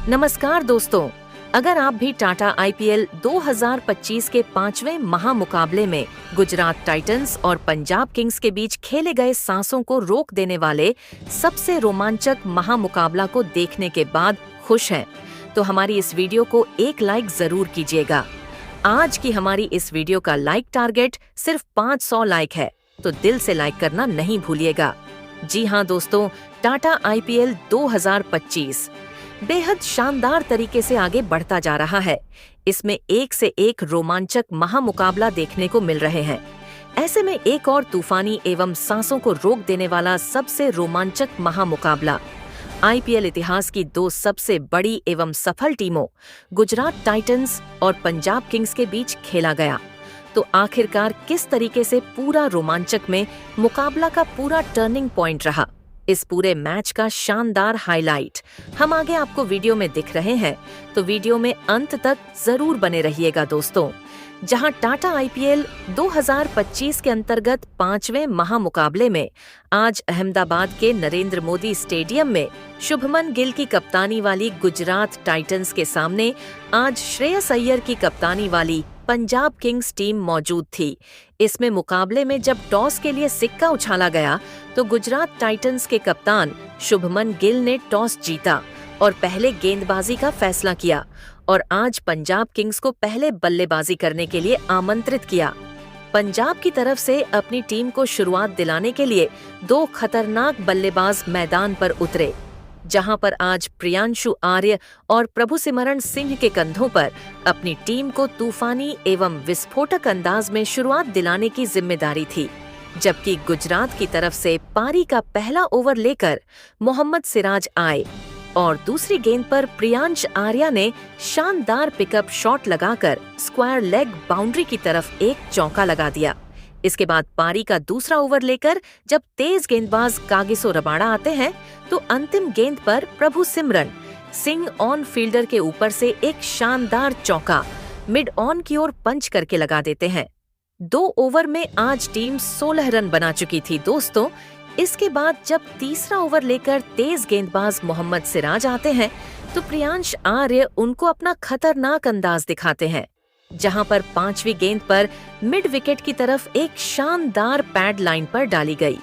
नमस्कार दोस्तों, अगर आप भी टाटा आईपीएल 2025 के 5वें महामुकाबले में गुजरात टाइटंस और पंजाब किंग्स के बीच खेले गए सांसों को रोक देने वाले सबसे रोमांचक महामुकाबला को देखने के बाद खुश हैं, तो हमारी इस वीडियो को एक लाइक जरूर कीजिएगा। आज की हमारी इस वीडियो का लाइक टारगेट सिर्फ 500 लाइक है, तो दिल से लाइक करना नहीं भूलिएगा। जी हाँ दोस्तों, टाटा आईपीएल 2025 बेहद शानदार तरीके से आगे बढ़ता जा रहा है। इसमें एक से एक रोमांचक महामुकाबला देखने को मिल रहे हैं। ऐसे में एक और तूफानी एवं सांसों को रोक देने वाला सबसे रोमांचक महामुकाबला आईपीएल इतिहास की दो सबसे बड़ी एवं सफल टीमों गुजरात टाइटंस और पंजाब किंग्स के बीच खेला गया। तो आखिरकार किस तरीके से पूरा रोमांचक में मुकाबला का पूरा टर्निंग पॉइंट रहा, इस पूरे मैच का शानदार हाईलाइट हम आगे आपको वीडियो में दिख रहे हैं, तो वीडियो में अंत तक जरूर बने रहिएगा दोस्तों। जहां टाटा आईपीएल 2025 के अंतर्गत 5वें महामुकाबले में आज अहमदाबाद के नरेंद्र मोदी स्टेडियम में शुभमन गिल की कप्तानी वाली गुजरात टाइटंस के सामने आज श्रेयस अय्यर की कप्तानी वाली पंजाब किंग्स टीम मौजूद थी। इसमें मुकाबले में जब टॉस के लिए सिक्का उछाला गया तो गुजरात टाइटंस के कप्तान शुभमन गिल ने टॉस जीता और पहले गेंदबाजी का फैसला किया और आज पंजाब किंग्स को पहले बल्लेबाजी करने के लिए आमंत्रित किया। पंजाब की तरफ से अपनी टीम को शुरुआत दिलाने के लिए दो खतरनाक बल्लेबाज मैदान पर उतरे, जहां पर आज प्रियांशु आर्य और प्रभुसिमरन सिंह के कंधों पर अपनी टीम को तूफानी एवं विस्फोटक अंदाज में शुरुआत दिलाने की जिम्मेदारी थी। जबकि गुजरात की तरफ से पारी का पहला ओवर लेकर मोहम्मद सिराज आए और दूसरी गेंद पर प्रियांश आर्या ने शानदार पिकअप शॉट लगाकर स्क्वायर लेग बाउंड्री की तरफ एक चौका लगा दिया। इसके बाद पारी का दूसरा ओवर लेकर जब तेज गेंदबाज कागिसो रबाड़ा आते हैं तो अंतिम गेंद पर प्रभुसिमरन सिंह ऑन फील्डर के ऊपर से एक शानदार चौका मिड ऑन की ओर पंच करके लगा देते हैं। 2 ओवर में आज टीम 16 रन बना चुकी थी दोस्तों। इसके बाद जब तीसरा ओवर लेकर तेज गेंदबाज मोहम्मद सिराज आते हैं तो प्रियांश आर्य उनको अपना खतरनाक अंदाज दिखाते हैं, जहां पर 5वीं गेंद पर मिड विकेट की तरफ एक शानदार पैड लाइन पर डाली गई।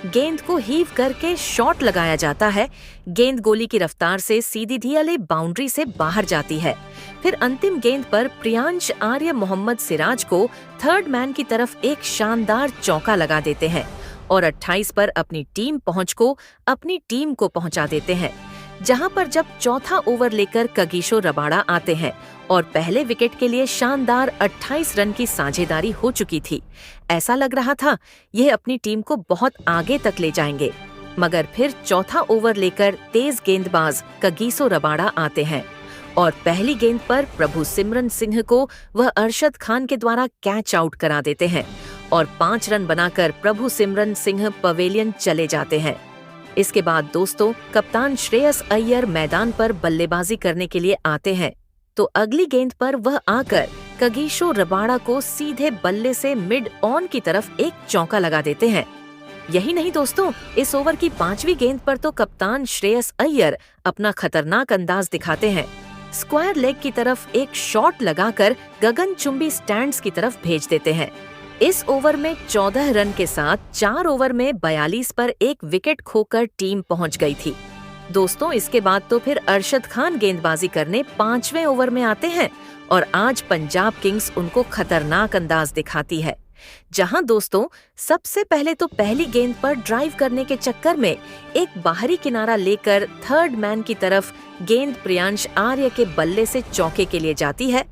गेंद को हीव करके शॉट लगाया जाता है। गेंद गोली की रफ्तार से सीधी धीले बाउंड्री से बाहर जाती है। फिर अंतिम गेंद पर प्रियांश आर्य मोहम्मद सिराज को थर्ड मैन की तरफ एक शानदार चौका लगा देते हैं और 28 पर अपनी टीम को पहुंचा देते हैं। जहां पर जब चौथा ओवर लेकर कागिसो रबाड़ा आते हैं और पहले विकेट के लिए शानदार 28 रन की साझेदारी हो चुकी थी। ऐसा लग रहा था यह अपनी टीम को बहुत आगे तक ले जाएंगे, मगर फिर चौथा ओवर लेकर तेज गेंदबाज कागिसो रबाड़ा आते हैं और पहली गेंद पर प्रभुसिमरन सिंह को वह अरशद खान के द्वारा कैच आउट करा देते हैं और 5 रन बनाकर प्रभुसिमरन सिंह पवेलियन चले जाते हैं। इसके बाद दोस्तों कप्तान श्रेयस अय्यर मैदान पर बल्लेबाजी करने के लिए आते हैं, तो अगली गेंद पर वह आकर कागिसो रबाड़ा को सीधे बल्ले से मिड ऑन की तरफ एक चौका लगा देते हैं। यही नहीं दोस्तों, इस ओवर की 5वीं गेंद पर तो कप्तान श्रेयस अय्यर अपना खतरनाक अंदाज दिखाते हैं। स्क्वायर लेग की तरफ एक शॉट लगाकर गगनचुंबी स्टैंड्स की तरफ भेज देते हैं। इस ओवर में 14 रन के साथ 4 ओवर में 42 पर एक विकेट खोकर टीम पहुंच गई थी दोस्तों। इसके बाद तो फिर अरशद खान गेंदबाजी करने 5वें ओवर में आते हैं और आज पंजाब किंग्स उनको खतरनाक अंदाज दिखाती है, जहां दोस्तों सबसे पहले तो पहली गेंद पर ड्राइव करने के चक्कर में एक बाहरी किनारा लेकर थर्ड मैन की तरफ गेंद प्रियांश आर्य के बल्ले से चौके के लिए जाती है,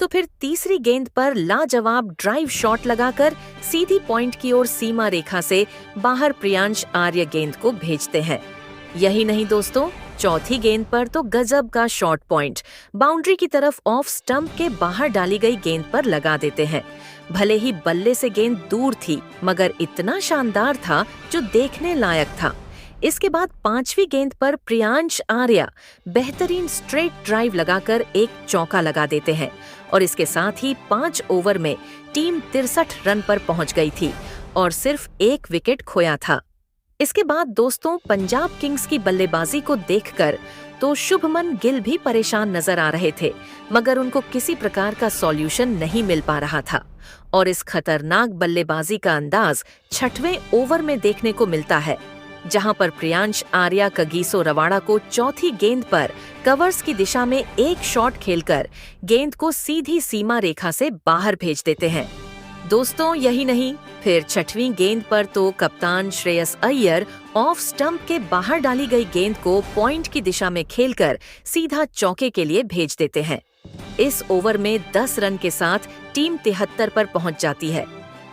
तो फिर तीसरी गेंद पर लाजवाब ड्राइव शॉट लगाकर सीधी पॉइंट की ओर सीमा रेखा से बाहर प्रियांश आर्य गेंद को भेजते हैं। यही नहीं दोस्तों, चौथी गेंद पर तो गजब का शॉर्ट पॉइंट बाउंड्री की तरफ ऑफ स्टंप के बाहर डाली गई गेंद पर लगा देते हैं। भले ही बल्ले से गेंद दूर थी, मगर इतना शानदार था जो देखने लायक था। इसके बाद 5वीं गेंद पर प्रियांश आर्या बेहतरीन स्ट्रेट ड्राइव लगाकर एक चौका लगा देते हैं और इसके साथ ही 5 ओवर में टीम 63 रन पर पहुंच गई थी और सिर्फ एक विकेट खोया था। इसके बाद दोस्तों पंजाब किंग्स की बल्लेबाजी को देखकर तो शुभमन गिल भी परेशान नजर आ रहे थे, मगर उनको किसी प्रकार का सॉल्यूशन नहीं मिल पा रहा था। और इस खतरनाक बल्लेबाजी का अंदाज 6वें ओवर में देखने को मिलता है, जहां पर प्रियांश आर्या कगिसो रबाड़ा को चौथी गेंद पर कवर्स की दिशा में एक शॉट खेलकर गेंद को सीधी सीमा रेखा से बाहर भेज देते हैं। दोस्तों यही नहीं, फिर 6वीं गेंद पर तो कप्तान श्रेयस अय्यर ऑफ स्टंप के बाहर डाली गई गेंद को पॉइंट की दिशा में खेलकर सीधा चौके के लिए भेज देते हैं। इस ओवर में 10 रन के साथ टीम 73 पर पहुंच जाती है।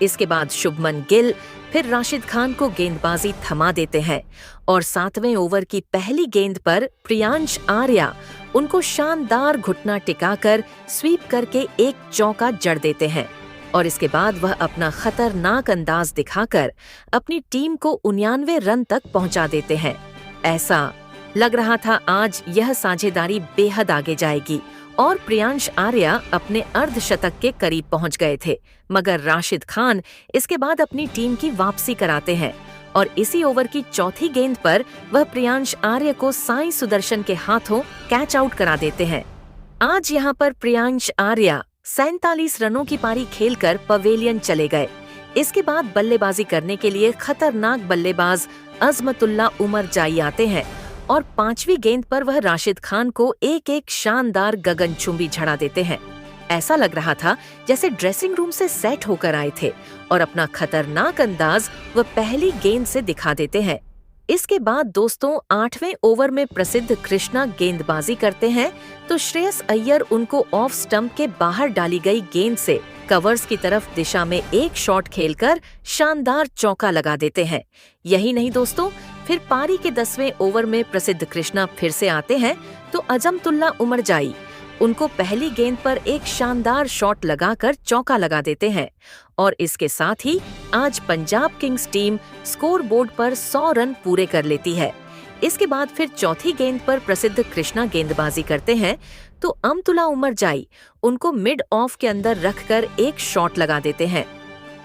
इसके बाद शुभमन गिल फिर राशिद खान को गेंदबाजी थमा देते हैं और 7वें ओवर की पहली गेंद पर प्रियांश आर्या उनको शानदार घुटना टिकाकर स्वीप करके एक चौका जड़ देते हैं। और इसके बाद वह अपना खतरनाक अंदाज दिखाकर अपनी टीम को 99 रन तक पहुंचा देते हैं। ऐसा लग रहा था आज यह साझेदारी बेहद आगे जाएगी और प्रियांश आर्या अपने अर्धशतक के करीब पहुंच गए थे, मगर राशिद खान इसके बाद अपनी टीम की वापसी कराते हैं और इसी ओवर की चौथी गेंद पर वह प्रियांश आर्या को साई सुदर्शन के हाथों कैच आउट करा देते हैं। आज यहाँ पर प्रियांश आर्या 47 रनों की पारी खेलकर पवेलियन चले गए। इसके बाद बल्लेबाजी करने के लिए खतरनाक बल्लेबाज अजमतुल्ला उमर जाई आते हैं और 5वीं गेंद पर वह राशिद खान को एक शानदार गगनचुंबी झड़ा देते हैं। ऐसा लग रहा था जैसे ड्रेसिंग रूम से सेट होकर आए थे और अपना खतरनाक अंदाज वह पहली गेंद से दिखा देते हैं। इसके बाद दोस्तों 8वें ओवर में प्रसिद्ध कृष्णा गेंदबाजी करते हैं तो श्रेयस अय्यर उनको ऑफ स्टंप के बाहर डाली गई गेंद से कवर्स की तरफ दिशा में एक शॉट खेलकर शानदार चौका लगा देते हैं। यही नहीं दोस्तों, फिर पारी के 10वें ओवर में प्रसिद्ध कृष्णा फिर से आते हैं तो अजमतुल्ला उमर जाई उनको पहली गेंद पर एक शानदार शॉट लगाकर चौका लगा देते हैं और इसके साथ ही आज Punjab Kings team score board पर 100 रन पूरे कर लेती है। इसके बाद फिर चौथी गेंद पर प्रसिद्ध कृष्णा गेंदबाजी करते हैं तो अमतुल्ला उमर जाई उनको मिड ऑफ के अंदर रखकर एक शॉट लगा देते हैं।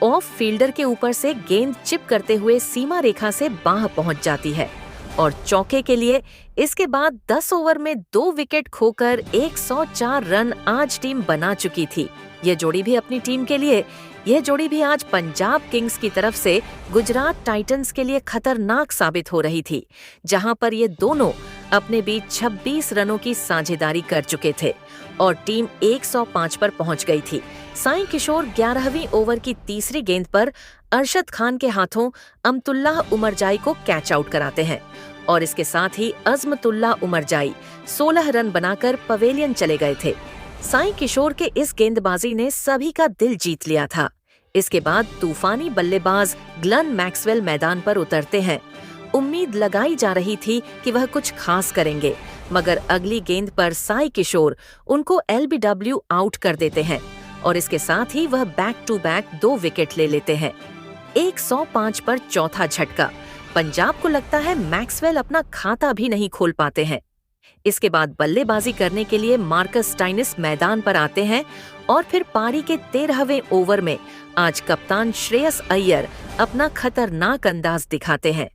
ऑफ फील्डर के ऊपर से गेंद चिप करते हुए सीमा रेखा से बाहर पहुंच जाती है और चौके के लिए इसके बाद 10 ओवर में 2 विकेट खोकर 104 रन आज टीम बना चुकी थी। यह जोड़ी भी अपनी टीम के लिए, यह जोड़ी भी आज पंजाब किंग्स की तरफ से गुजरात टाइटंस के लिए खतरनाक साबित हो रही थी, जहां पर ये दोनों अपने बीच 26 रनों की साझेदारी कर चुके थे और टीम 105 पर पहुंच गई थी। साई किशोर 11वीं ओवर की तीसरी गेंद पर अरशद खान के हाथों अमतुल्ला उमर जाई को कैच आउट कराते हैं और इसके साथ ही अजमतुल्ला उमर जाई 16 रन बनाकर पवेलियन चले गए थे। साई किशोर के इस गेंदबाजी ने सभी का दिल जीत लिया था। इसके बाद तूफानी बल्लेबाज ग्लेन मैक्सवेल मैदान पर उतरते हैं। उम्मीद लगाई जा रही थी कि वह कुछ खास करेंगे, मगर अगली गेंद पर साई किशोर उनको LBW आउट कर देते हैं और इसके साथ ही वह बैक टू बैक 2 विकेट ले लेते हैं। 105 पर चौथा झटका। पंजाब को लगता है मैक्सवेल अपना खाता भी नहीं खोल पाते हैं। इसके बाद बल्लेबाजी करने के लिए मार्कस स्टाइनिस मैदान पर आते हैं और फिर पारी के 13वें ओवर में आज कप्तान श्रेयस अय्यर अपना खतरनाक अंदाज दिखाते हैं,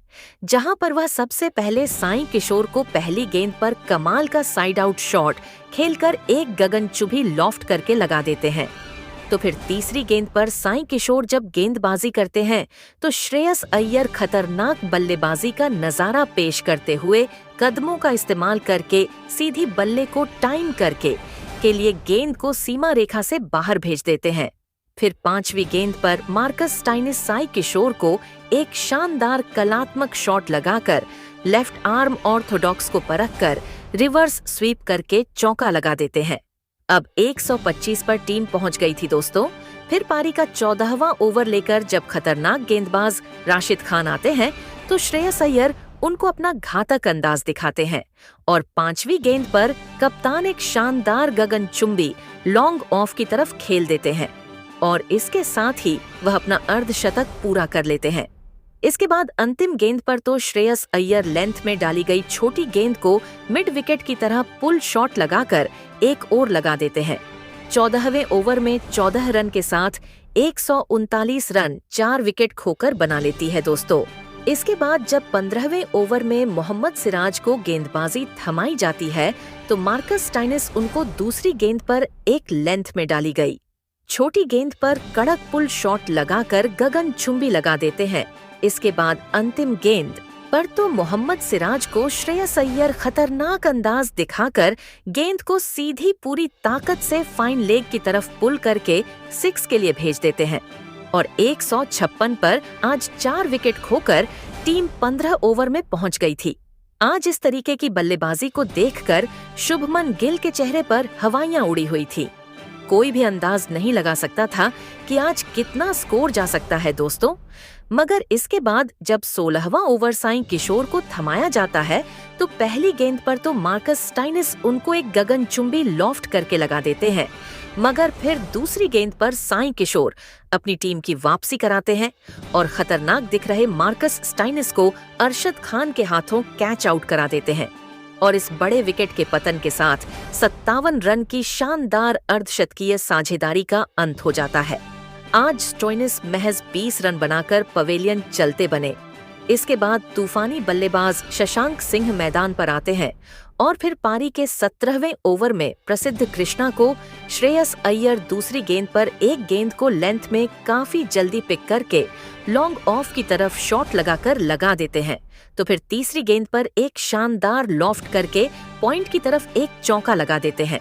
जहां पर वह सबसे पहले साई किशोर को पहली गेंद पर कमाल का साइड आउट शॉट खेलकर एक गगनचुंबी लॉफ्ट करके लगा देते हैं। तो फिर तीसरी गेंद पर साई किशोर जब गेंदबाजी करते हैं तो श्रेयस अय्यर खतरनाक बल्लेबाजी का नजारा पेश करते हुए कदमों का इस्तेमाल करके सीधी बल्ले को टाइम करके के लिए गेंद को सीमा रेखा से बाहर भेज देते हैं। फिर 5वीं गेंद पर मार्कस स्टाइनिस साई किशोर को एक शानदार कलात्मक शॉट लगाकर लेफ्ट आर्म ऑर्थोडॉक्स को परखकर रिवर्स स्वीप करके चौका लगा देते हैं। अब 125 पर टीम पहुंच गई थी दोस्तों। फिर पारी का 14वां ओवर लेकर जब खतरनाक गेंदबाज राशिद खान आते हैं तो श्रेयस अय्यर उनको अपना घातक अंदाज दिखाते हैं और 5वीं गेंद पर कप्तान एक शानदार गगनचुंबी लॉन्ग ऑफ की तरफ खेल देते हैं और इसके साथ ही वह अपना अर्धशतक पूरा कर लेते हैं। इसके बाद अंतिम गेंद पर तो श्रेयस अय्यर लेंथ में डाली गई छोटी गेंद को मिड विकेट की तरह पुल शॉट लगाकर एक और लगा देते हैं। 14वें ओवर में 14 रन के साथ 139 रन 4 विकेट खोकर बना लेती है दोस्तों। इसके बाद जब 15वें ओवर में मोहम्मद सिराज को गेंदबाजी थमाई जाती है तो मार्कस स्टाइनिस उनको दूसरी गेंद पर एक लेंथ में डाली गई छोटी गेंद पर कड़क पुल शॉट लगाकर गगनचुंबी लगा देते हैं। इसके बाद अंतिम गेंद पर तो मोहम्मद सिराज को श्रेयस अय्यर खतरनाक अंदाज दिखाकर गेंद को सीधी पूरी ताकत से फाइन लेग की तरफ पुल करके 6 के लिए भेज देते हैं और 156 पर आज 4 विकेट खोकर टीम 15 ओवर में पहुंच गई थी। आज इस तरीके की बल्लेबाजी को देखकर शुभमन गिल के चेहरे पर हवाइयां उड़ी हुई थी। कोई भी अंदाज नहीं लगा सकता था कि आज कितना स्कोर जा सकता है दोस्तों। मगर इसके बाद जब 16वां ओवर साईं किशोर को थमाया जाता है तो पहली गेंद पर तो मार्कस स्टाइनिस उनको एक गगनचुंबी लॉफ्ट करके लगा देते हैं, मगर फिर दूसरी गेंद पर साईं किशोर अपनी टीम की वापसी कराते हैं और खतरनाक दिख रहे मार्कस स्टाइनिस को अरशद खान के हाथों कैच आउट करा देते हैं और इस बड़े विकेट के पतन के साथ 57 रन की शानदार अर्धशतकीय साझेदारी का अंत हो जाता है। आज स्टोइनिस महज 20 रन बनाकर पवेलियन चलते बने। इसके बाद तूफानी बल्लेबाज शशांक सिंह मैदान पर आते हैं और फिर पारी के 17वें ओवर में प्रसिद्ध कृष्णा को श्रेयस अय्यर दूसरी गेंद पर एक गेंद को लेंथ में काफी जल्दी पिक करके लॉन्ग ऑफ की तरफ शॉट लगाकर लगा देते हैं। तो फिर तीसरी गेंद पर एक शानदार लॉफ्ट करके पॉइंट की तरफ एक चौका लगा देते हैं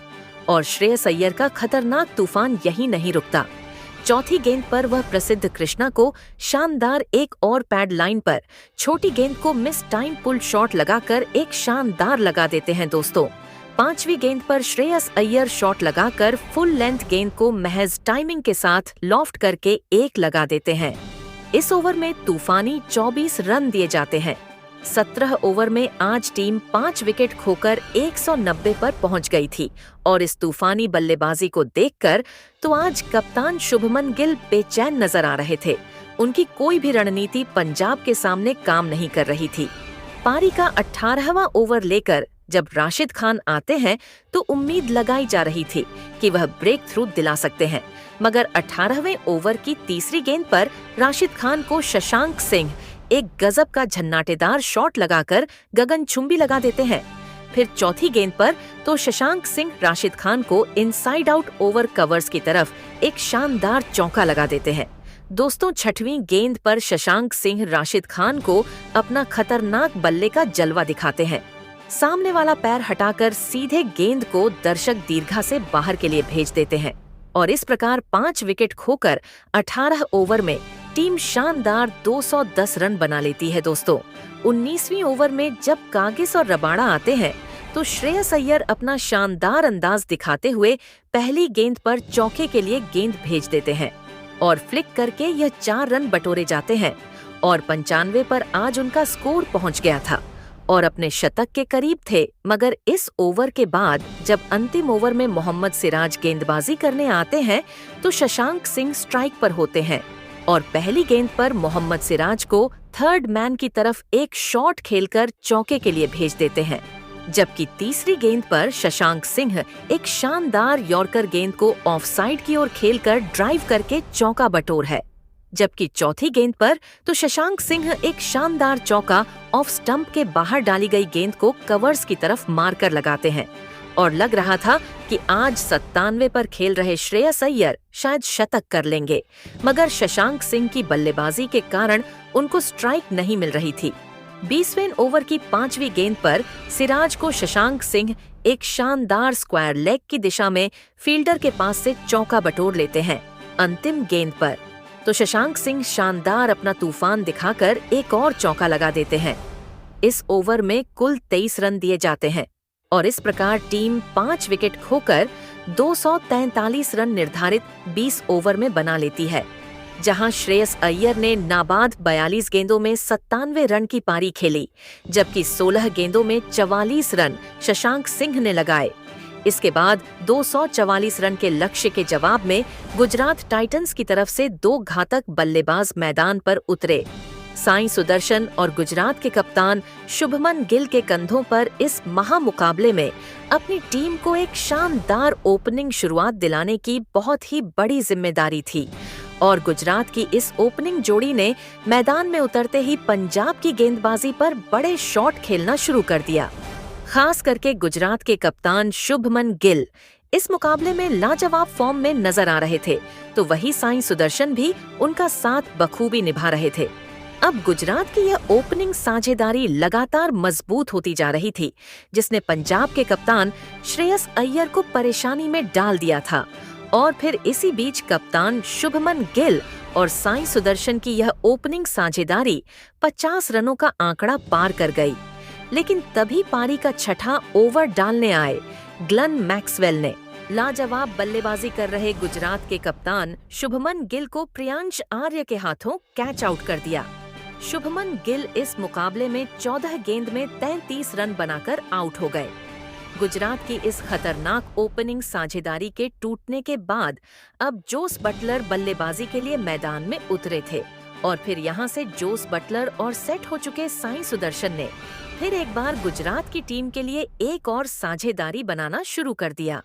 और श्रेयस अय्यर का खतरनाक तूफान यहीं नहीं रुकता। चौथी गेंद पर वह प्रसिद्ध कृष्णा को शानदार एक और पैड लाइन पर छोटी गेंद को मिस टाइम पुल शॉट लगाकर एक शानदार लगा देते हैं दोस्तों। पांचवी गेंद पर श्रेयस अय्यर शॉट लगाकर फुल लेंथ गेंद को महज टाइमिंग के साथ लॉफ्ट करके एक लगा देते हैं। इस ओवर में तूफानी 24 रन दिए जाते हैं। 17 ओवर में आज टीम 5 विकेट खोकर 190 पर पहुंच गई थी और इस तूफानी बल्लेबाजी को देखकर तो आज कप्तान शुभमन गिल बेचैन नजर आ रहे थे। उनकी कोई भी रणनीति पंजाब के सामने काम नहीं कर रही थी। पारी का 18वां ओवर लेकर जब राशिद खान आते हैं तो उम्मीद लगाई जा रही थी कि वह ब्रेक थ्रू दिला सकते हैं, मगर 18वें ओवर की तीसरी गेंद पर राशिद खान को शशांक सिंह एक गजब का झन्नाटेदार शॉट लगाकर गगनचुंबी लगा देते हैं। फिर चौथी गेंद पर तो शशांक सिंह राशिद खान को इनसाइड आउट ओवर कवर्स की तरफ एक शानदार चौका लगा देते हैं। दोस्तों, छठवीं गेंद पर शशांक सिंह राशिद खान को अपना खतरनाक बल्ले का जलवा दिखाते हैं। सामने वाला पैर हटाकर सीधे गेंद को दर्शक दीर्घा से बाहर के लिए भेज देते हैं और इस प्रकार 5 विकेट खोकर 18 ओवर में टीम शानदार 210 रन बना लेती है दोस्तों। 19वीं ओवर में जब कागिस और रबाड़ा आते हैं तो श्रेयस अय्यर अपना शानदार अंदाज दिखाते हुए पहली गेंद पर चौके के लिए गेंद भेज देते हैं और फ्लिक करके यह 4 रन बटोरे जाते हैं और 95 पर आज उनका स्कोर पहुंच गया था और अपने शतक के करीब थे। मगर इस ओवर के बाद जब अंतिम ओवर में मोहम्मद सिराज गेंदबाजी करने आते हैं तो शशांक सिंह स्ट्राइक पर होते हैं और पहली गेंद पर मोहम्मद सिराज को थर्ड मैन की तरफ एक शॉट खेलकर चौके के लिए भेज देते हैं, जबकि तीसरी गेंद पर शशांक सिंह एक शानदार यॉर्कर गेंद को ऑफसाइड की ओर खेलकर ड्राइव करके चौका बटोर है। जबकि चौथी गेंद पर तो शशांक सिंह एक शानदार चौका ऑफ स्टंप के बाहर डाली गई गेंद को कवर्स की तरफ मारकर लगाते हैं और लग रहा था कि आज 97 पर खेल रहे श्रेयस अय्यर शायद शतक कर लेंगे, मगर शशांक सिंह की बल्लेबाजी के कारण उनको स्ट्राइक नहीं मिल रही थी। 20वें ओवर की 5वीं गेंद पर सिराज को शशांक सिंह एक शानदार स्क्वायर लेग की दिशा में फील्डर के पास से चौका बटोर लेते हैं। अंतिम गेंद पर तो शशांक सिंह शानदार अपना तूफान दिखाकर एक और चौका लगा देते हैं। इस ओवर में कुल 23 रन दिए जाते हैं और इस प्रकार टीम 5 विकेट खोकर 243 रन निर्धारित 20 ओवर में बना लेती है, जहां श्रेयस अय्यर ने नाबाद 42 गेंदों में 97 रन की पारी खेली, जबकि 16 गेंदों में 44 रन शशांक सिंह ने लगाए। इसके बाद 244 रन के लक्ष्य के जवाब में गुजरात टाइटंस की तरफ से 2 घातक बल्लेबाज मैदान पर उतरे। साई सुदर्शन और गुजरात के कप्तान शुभमन गिल के कंधों पर इस महामुकाबले में अपनी टीम को एक शानदार ओपनिंग शुरुआत दिलाने की बहुत ही बड़ी जिम्मेदारी थी और गुजरात की इस ओपनिंग जोड़ी ने मैदान में उतरते ही पंजाब की गेंदबाजी पर बड़े शॉट खेलना शुरू कर दिया। खास करके गुजरात के कप्तान शुभमन गिल इस मुकाबले में लाजवाब फॉर्म में नजर आ रहे थे, तो वही साई सुदर्शन भी उनका साथ बखूबी निभा रहे थे। अब गुजरात की यह ओपनिंग साझेदारी लगातार मजबूत होती जा रही थी, जिसने पंजाब के कप्तान श्रेयस अय्यर को परेशानी में डाल दिया था। और फिर इसी बीच कप्तान शुभमन गिल और साई सुदर्शन की यह ओपनिंग साझेदारी 50 रनों का आंकड़ा पार कर गई। लेकिन तभी पारी का छठा ओवर डालने आए ग्लेन मैक्सवेल ने लाजवाब बल्लेबाजी कर रहे गुजरात के कप्तान शुभमन गिल को प्रियांश आर्य के हाथों कैच आउट कर दिया। शुभमन गिल इस मुकाबले में 14 गेंद में 33 रन बनाकर आउट हो गए। गुजरात की इस खतरनाक ओपनिंग साझेदारी के टूटने के बाद अब जोस बटलर बल्लेबाजी के लिए मैदान में उतरे थे और फिर यहां से जोस बटलर और सेट हो चुके साई सुदर्शन ने फिर एक बार गुजरात की टीम के लिए एक और साझेदारी बनाना शुरू कर दिया।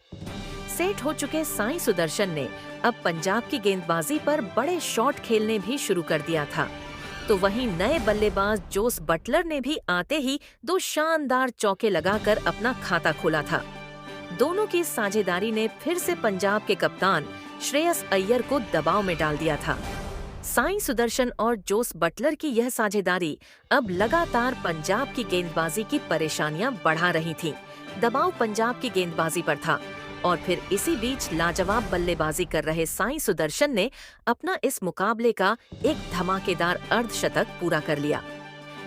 सेट हो चुके साई सुदर्शन ने अब पंजाब की गेंदबाजी पर बड़े शॉट खेलने भी शुरू कर दिया था, तो वहीं नए बल्लेबाज जोस बटलर ने भी आते ही 2 शानदार चौके लगाकर अपना खाता खोला था। दोनों की साझेदारी ने फिर से पंजाब के कप्तान श्रेयस अय्यर को दबाव में डाल दिया था। साई सुदर्शन और जोस बटलर की यह साझेदारी अब लगातार पंजाब की गेंदबाजी की परेशानियां बढ़ा रही थी। दबाव पंजाब की गेंदबाजी पर था और फिर इसी बीच लाजवाब बल्लेबाजी कर रहे साई सुदर्शन ने अपना इस मुकाबले का एक धमाकेदार अर्धशतक पूरा कर लिया।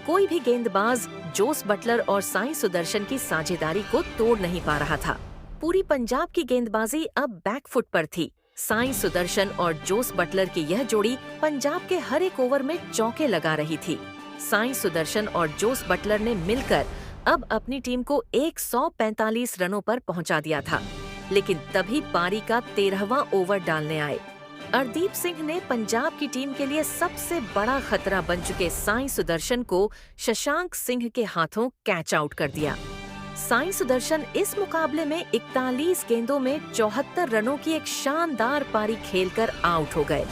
कोई भी गेंदबाज जोस बटलर और साई सुदर्शन की साझेदारी को तोड़ नहीं पा रहा था। पूरी पंजाब की गेंदबाजी अब बैकफुट पर थी। साई सुदर्शन और जोस बटलर की यह जोड़ी पंजाब के हर एक ओवर में चौके लगा रही थी। साई सुदर्शन और जोस बटलर ने मिलकर अब अपनी टीम को 145 रनों पर पहुंचा दिया था, लेकिन तभी पारी का 13वां ओवर डालने आए। अर्दीप सिंह ने पंजाब की टीम के लिए सबसे बड़ा खतरा बन चुके साई सुदर्शन को शशांक सिंह के हाथों कैच आउट कर दिया। साई सुदर्शन इस मुकाबले में 41 गेंदों में 74 रनों की एक शानदार पारी खेलकर आउट हो गए।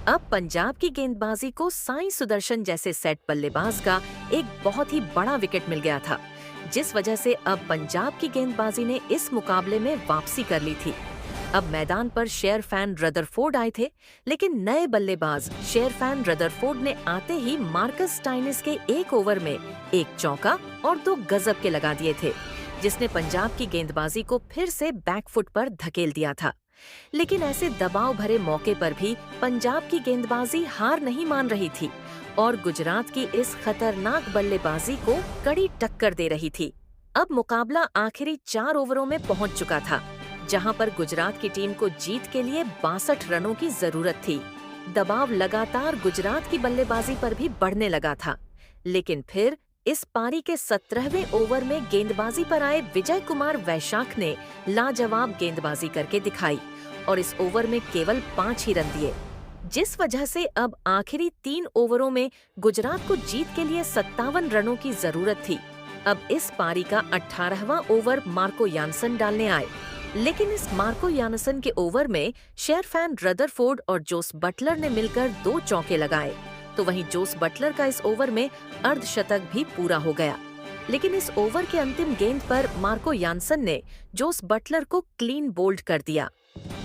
अब पंजाब की गेंदबाजी को साई सुदर्शन जैसे सेट बल्लेबाज का एक बहुत ही बड़ा विकेट मिल गया था, जिस वजह से अब पंजाब की गेंदबाजी ने इस मुकाबले में वापसी कर ली थी। अब मैदान पर शेरफैन रदरफोर्ड आए थे, लेकिन नए बल्लेबाज शेरफैन रदरफोर्ड ने आते ही मार्कस स्टाइनिस के एक ओवर में एक चौका और 2 गजब के लगा दिए थे, जिसने पंजाब की गेंदबाजी को फिर से बैकफुट पर धकेल दिया था। लेकिन ऐसे दबाव भरे मौके पर भी पंजाब की गेंदबाजी हार नहीं मान रही थी और गुजरात की इस खतरनाक बल्लेबाजी को कड़ी टक्कर दे रही थी। अब मुकाबला आखिरी 4 ओवरों में पहुंच चुका था, जहां पर गुजरात की टीम को जीत के लिए 62 रनों की जरूरत थी। दबाव लगातार गुजरात की बल्लेबाजी पर भी बढ़ने लगा था, लेकिन फिर इस पारी के 17वें ओवर में गेंदबाजी पर आए विजय कुमार वैशाख ने लाजवाब गेंदबाजी करके दिखाई और इस ओवर में केवल 5 ही रन दिए, जिस वजह से अब आखिरी 3 ओवरों में गुजरात को जीत के लिए 57 रनों की जरूरत थी। अब इस पारी का 18वां ओवर मार्को यानसन डालने आए, लेकिन इस मार्को यानसन के ओवर में शेरफैन रदरफोर्ड और जोस बटलर ने मिलकर 2 चौके लगाए, तो वहीं जोस बटलर का इस ओवर में अर्धशतक भी पूरा हो गया। लेकिन इस ओवर के अंतिम गेंद पर मार्को यानसन ने जोस बटलर को क्लीन बोल्ड कर दिया।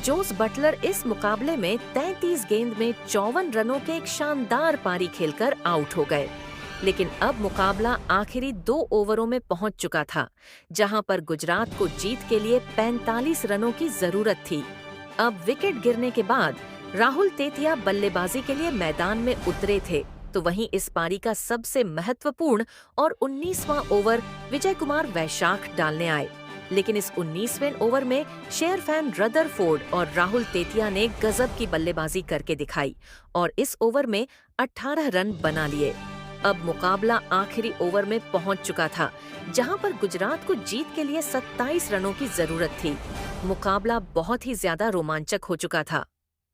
जोस बटलर इस मुकाबले में 33 गेंद में 54 रनों के एक शानदार पारी खेलकर आउट हो गए। लेकिन अब मुकाबला आखिरी 2 ओवरों में पहुंच चुका था, जहां पर गुजरात को जीत के लिए 45 रनों की जरूरत थी। अब विकेट गिरने के बाद राहुल तेतिया बल्लेबाजी के लिए मैदान में उतरे थे, तो वहीं इस पारी का सबसे महत्वपूर्ण और 19वां ओवर विजय कुमार वैशाख डालने आए। लेकिन इस 19वें ओवर में शेरफैन रदरफोर्ड और राहुल तेतिया ने गजब की बल्लेबाजी करके दिखाई और इस ओवर में 18 रन बना लिए। अब मुकाबला आखिरी ओवर में पहुंच चुका था, जहां पर गुजरात को जीत के लिए 27 रनों की जरूरत थी। मुकाबला बहुत ही ज्यादा रोमांचक हो चुका था।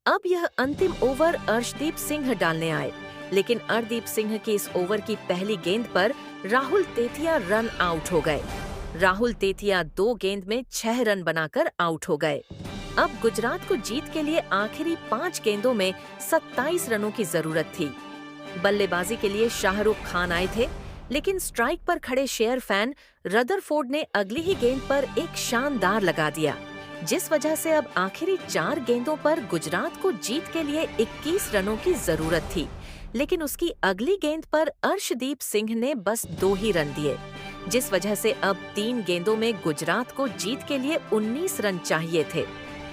अब यह अंतिम ओवर अर्शदीप सिंह डालने आए, लेकिन अर्शदीप सिंह की इस ओवर की पहली गेंद पर राहुल तेतिया रन आउट हो गए। राहुल तेतिया 2 गेंद में 6 रन बनाकर आउट हो गए। अब गुजरात को जीत के लिए आखिरी 5 गेंदों में 27 रनों की जरूरत थी। बल्लेबाजी के लिए शाहरुख खान आए थे, लेकिन स्ट्राइक पर खड़े शेर फैन रदरफोर्ड ने अगली ही गेंद पर एक शानदार लगा दिया, जिस वजह से अब आखिरी 4 गेंदों पर गुजरात को जीत के लिए 21 रनों की जरूरत थी। लेकिन उसकी अगली गेंद पर अर्शदीप सिंह ने बस 2 ही रन दिए, जिस वजह से अब 3 गेंदों में गुजरात को जीत के लिए 19 रन चाहिए थे।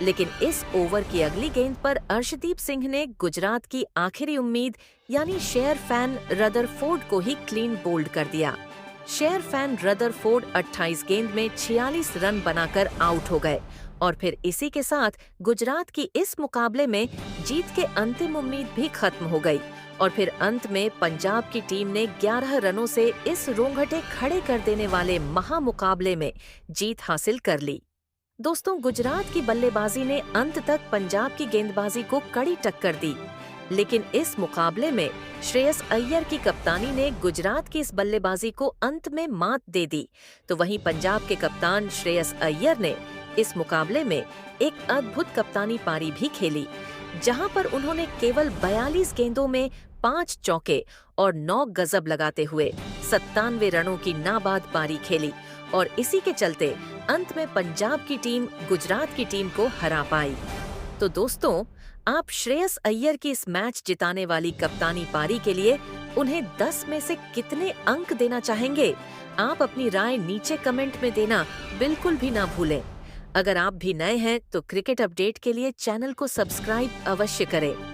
लेकिन इस ओवर की अगली गेंद पर अर्शदीप सिंह ने गुजरात की आखिरी उम्मीद यानी शेर फैन रदरफोर्ड को ही क्लीन बोल्ड कर दिया। शेर फैन रदरफोर्ड 28 गेंद में 46 रन बनाकर आउट हो गए और फिर इसी के साथ गुजरात की इस मुकाबले में जीत के अंतिम उम्मीद भी खत्म हो गई और फिर अंत में पंजाब की टीम ने 11 रनों से इस रोंगटे खड़े कर देने वाले महामुकाबले में जीत हासिल कर ली। दोस्तों, गुजरात की बल्लेबाजी ने अंत तक पंजाब की गेंदबाजी को कड़ी टक्कर दी, लेकिन इस मुकाबले में श्रेयस अय्यर की कप्तानी ने गुजरात की इस बल्लेबाजी को अंत में मात दे दी। तो वहीं पंजाब के कप्तान श्रेयस अय्यर ने इस मुकाबले में एक अद्भुत कप्तानी पारी भी खेली, जहां पर उन्होंने केवल 42 गेंदों में 5 चौके और 9 गजब लगाते हुए 97 रनों की नाबाद पारी खेली और इसी के चलते अंत में पंजाब की टीम गुजरात की टीम को हरा पाई। तो दोस्तों, आप श्रेयस अय्यर की इस मैच जिताने वाली कप्तानी पारी के लिए उन्हें 10 में से कितने अंक देना चाहेंगे? आप अपनी राय नीचे कमेंट में देना बिल्कुल भी ना भूलें। अगर आप भी नए हैं तो क्रिकेट अपडेट के लिए चैनल को सब्सक्राइब अवश्य करें।